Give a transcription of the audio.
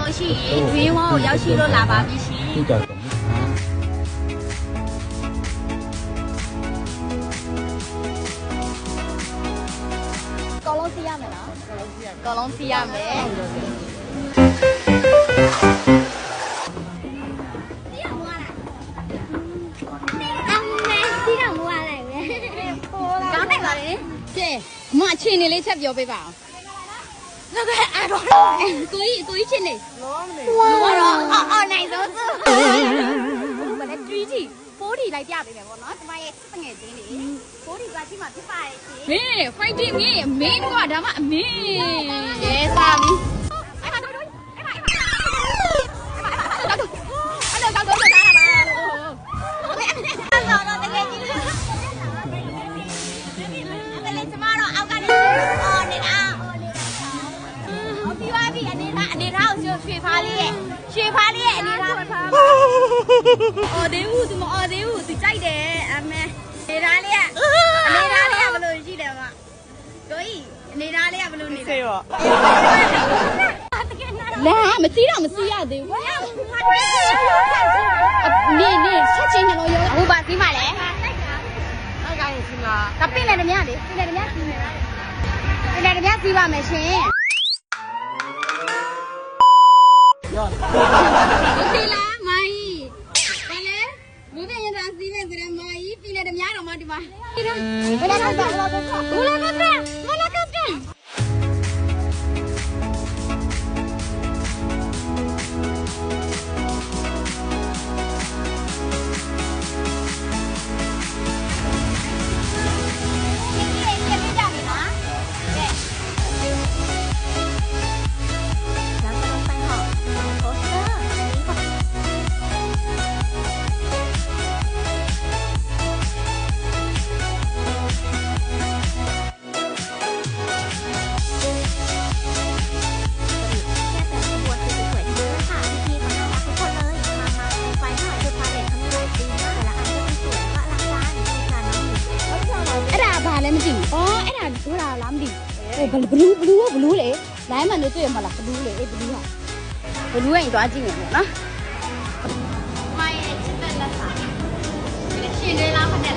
လို့ရှိရင်တွင်းဝကိုရောက်ရှိလို့လာပါပြီရှင် ဟုတ်ကြတယ် ကောလုံးစီးရမယ်နော်ကောလုံးစီးရမယ်ကဲမအချင်းနေလေးချက်ပြောပေးပါအောင်那个耳朵，故意亲的，我နိုင်ဆုံးစုမလဲတွေးကြည့်ဖိုးတီလိုက်ပြပေးမယ်ပေါ့နော်ကျမရဲ့စငယ်ချင်းလေးဖိုးတီကချိန်မှာဖြစ်ပါရဲ့ရှင်မင်း fighting မင်းကဒါမှအမင်းရဲစားပြီအဲ့မှာတို့အဲ့မှာအဲ့မှာတော့တာတာပါတော့တကယ်ကြီးတယ်ကျမတော့အောက်ကနေအော်နေတာပြီးပါပြီအနေထားကိုရွှေဖားလေးရဲ့အနေထားအော်သေးဘူးသူမအော်သေးဘူးသူကြိုက်တယ်အမေအနေထားလေးကဘယ်လိုရှိတယ်မတို့ဤအနေထားလေးကဘယ်လိုနေလဲဆေးရောလာမစီးတော့မစီးရသေးဘူးနေဆက်ချင်းနှလုံးရောဘူးပါစီးပါလေအဲ့ကောင်စီးလားဒါပင်လည်းဓမြလေပင်လည်းဓမြစီးမယ်ပင်လည်းဓမြစီးပါမယ်ရှင်ဒီလားမိုင်းဘာလဲဘုရားရင်သာစီးနေတယ်မိုင်းပြည်နေတယ်များတော့မဒီမှာဘယ်လိုလဲဘာလို့ကလည်းမကြည့်ဘူး။အော်အဲ့ဒါဟိုလားမသိဘူး။ဟိုဘလူးလေ။လိုင်းမှန်တို့တွေ့ရမလားဘလူးလေ။အေးဘလူးဟာ။ဘလူးရင်တွားကြည့်မယ်ပေါ့နော်။မိုင်းရဲ့ချစ်တဲ့လက်စာ။ရှင်လေးလားမနဲ့